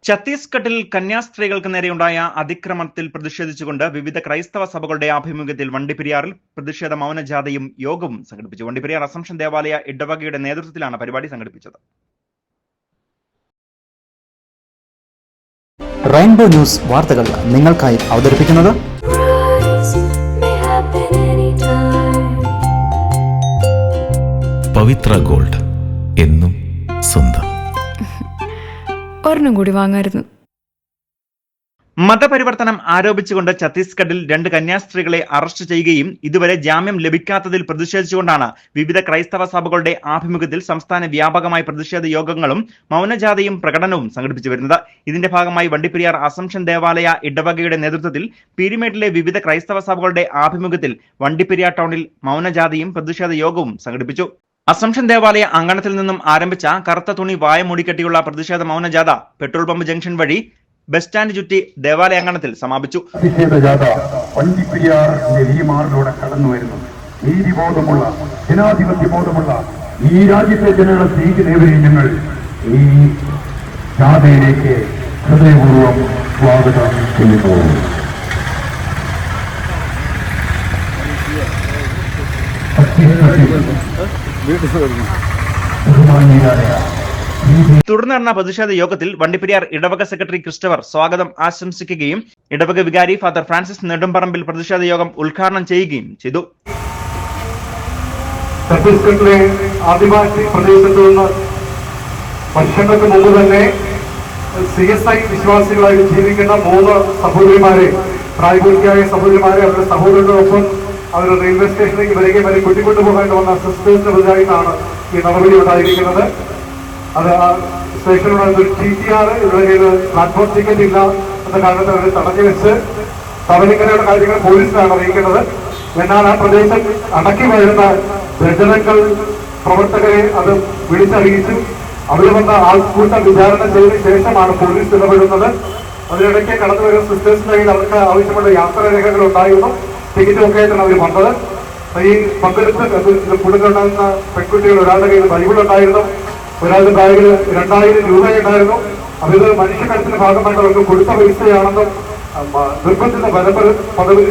ഛത്തീസ്ഗഡിൽ കന്യാസ്ത്രീകൾക്ക് നേരെയുണ്ടായ അതിക്രമത്തിൽ പ്രതിഷേധിച്ചുകൊണ്ട് വിവിധ ക്രൈസ്തവ സഭകളുടെ ആഭിമുഖ്യത്തിൽ വണ്ടിപ്പെരിയാറിൽ പ്രതിഷേധ മൗനജാഥയും യോഗവും സംഘടിപ്പിച്ചു. വണ്ടിപ്പെരിയാർ അസംഷൻ ദേവാലയ ഇടവകയുടെ നേതൃത്വത്തിലാണ് പരിപാടി സംഘടിപ്പിച്ചത്. റെയിൻബോ ന്യൂസ് വാർത്തകൾ നിങ്ങൾക്കായി അവതരിപ്പിക്കുന്നത് പവിത്ര ഗോൾഡ്, എന്നും സ്വന്തം. ഒരെണ്ണം കൂടി വാങ്ങായിരുന്നു. മതപരിവർത്തനം ആരോപിച്ചുകൊണ്ട് ഛത്തീസ്ഗഡിൽ 2 കന്യാസ്ത്രീകളെ അറസ്റ്റ് ചെയ്യുകയും ഇതുവരെ ജാമ്യം ലഭിക്കാത്തതിൽ പ്രതിഷേധിച്ചുകൊണ്ടാണ് വിവിധ ക്രൈസ്തവ സഭകളുടെ ആഭിമുഖ്യത്തിൽ സംസ്ഥാന വ്യാപകമായി പ്രതിഷേധ യോഗങ്ങളും മൗനജാഥയും പ്രകടനവും സംഘടിപ്പിച്ചു വരുന്നത്. ഇതിന്റെ ഭാഗമായി വണ്ടിപ്പെരിയാർ അസംഷൻ ദേവാലയ ഇടവകയുടെ നേതൃത്വത്തിൽ പീരിമേട്ടിലെ വിവിധ ക്രൈസ്തവ സഭകളുടെ ആഭിമുഖ്യത്തിൽ വണ്ടിപ്പെരിയാർ ടൗണിൽ മൗനജാഥയും പ്രതിഷേധ യോഗവും സംഘടിപ്പിച്ചു. അസംഷൻ ദേവാലയ അങ്കണത്തിൽ നിന്നും ആരംഭിച്ച കറുത്ത തുണി വായ മൂടിക്കെട്ടിയുള്ള പ്രതിഷേധ മൗനജാഥ പെട്രോൾ പമ്പ് ജംഗ്ഷൻ വഴി ബസ് സ്റ്റാൻഡ് ചുറ്റി ദേവാലയ അങ്കണത്തിൽ സമാപിച്ചു. പ്രതിഷേധ ജാഥ വണ്ടിപ്പെരിയാറിന്റെ ഈ മാറിലൂടെ കടന്നു വരുന്നു. നീതിബോധമുള്ള, ജനാധിപത്യ ബോധമുള്ള ഈ രാജ്യത്തെ ജനങ്ങളെ സ്നേഹിക്കുന്നവരെ ഞങ്ങൾ ഈ ജാഥയിലേക്ക് ഹൃദയപൂർവ്വം സ്വാഗതം ചെയ്യുന്നു. തുടർന്ന് നടന്ന പ്രതിഷേധ യോഗത്തിൽ വണ്ടിപ്പെരിയാർ ഇടവക സെക്രട്ടറി ക്രിസ്റ്റഫർ സ്വാഗതം ആശംസിക്കുകയും ഇടവക വികാരി ഫാദർ ഫ്രാൻസിസ് നെടുമ്പറമ്പിൽ പ്രതിഷേധ യോഗം ഉദ്ഘാടനം ചെയ്യുകയും ചെയ്തു. ഛത്തീസ്ഗഡിലെ ആദിവാസി പ്രദേശത്ത് നിന്ന് വർഷങ്ങൾക്ക് മുമ്പ് തന്നെ CSI വിശ്വാസികളായി ജീവിക്കുന്ന 3 സഹോദരിമാരെ, പ്രായപൂർത്തിയായ സഹോദരിമാരെ അവരുടെ സഹോദരനോടൊപ്പം അവർ റെയിൽവേ സ്റ്റേഷനിലേക്ക് വരികയും വരെ കൂട്ടിക്കൊണ്ടുപോകേണ്ടി വന്ന സിസ്റ്റേഴ്സിനെതിരായിട്ടാണ് ഈ നടപടി ഉണ്ടായിരിക്കുന്നത്. അത് സ്റ്റേഷനിലുള്ള ഒരു TTR ഇവരുടെ കയ്യിൽ പ്ലാറ്റ്ഫോം ടിക്കറ്റ് ഇല്ല എന്ന കാരണത്തിൽ അവരെ തടഞ്ഞു വെച്ച് തവലിക്കരയുടെ കാര്യങ്ങൾ പോലീസിലാണ് അറിയിക്കുന്നത്. എന്നാൽ ആ പ്രദേശം അടക്കി വരുന്ന രചനകൾ പ്രവർത്തകരെ അത് വിളിച്ചറിയിച്ചു. അവർ വന്ന ആൾക്കൂട്ടം വിചാരണ ചെയ്തതിനു ശേഷമാണ് പോലീസ് ഇടപെടുന്നത്. അതിനിടയ്ക്ക് കടന്നു വരുന്ന സിസ്റ്റേഴ്സിന്റെ കയ്യിൽ അവർക്ക് ആവശ്യമുള്ള യാത്രാരേഖകൾ ഉണ്ടായിരുന്നു, ടിക്കറ്റും ഒക്കെ ആയിട്ടാണ് അവർ വന്നത്. ഈ പങ്കെടുത്ത് കുടുംബുണ്ടാകുന്ന പെൺകുട്ടികൾ ഒരാളുടെ കയ്യിൽ ബൈബിൾ ഉണ്ടായിരുന്നു, ഒരാളുടെ ബാഗിൽ 2000 രൂപയുണ്ടായിരുന്നു. അവര് മനുഷ്യക്കടത്തിന്റെ ഭാഗമായിട്ട് അവർക്ക് കൊടുത്ത പൈസയാണെന്നും നിർബന്ധിത പദവി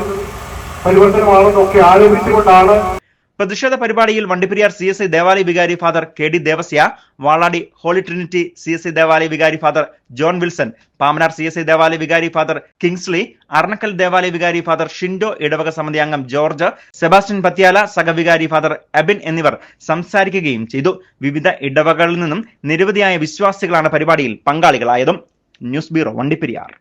പരിവർത്തനമാണെന്നും ഒക്കെ ആരോപിച്ചുകൊണ്ടാണ്. പ്രതിഷേധ പരിപാടിയിൽ വണ്ടിപ്പെരിയാർ CSI ദേവാലയ വികാരി father KD Devasya, Valadi Holy Trinity CSI ദേവാലയ വികാരി father John Wilson, Pamanar CSI ദേവാലയ വികാരി ഫാദർ കിങ്സ്ലി, അർണക്കൽ ദേവാലയ വികാരി ഫാദർ ഷിൻഡോ, ഇടവക സമിതി അംഗം ജോർജ്, സെബാസ്റ്റ്യൻ പത്യാല, സഹവികാരി ഫാദർ അബിൻ എന്നിവർ സംസാരിക്കുകയും ചെയ്തു. വിവിധ ഇടവകളിൽ നിന്നും നിരവധിയായ വിശ്വാസികളാണ് പരിപാടിയിൽ പങ്കാളികളായതും. News bureau, Vandiperiyar.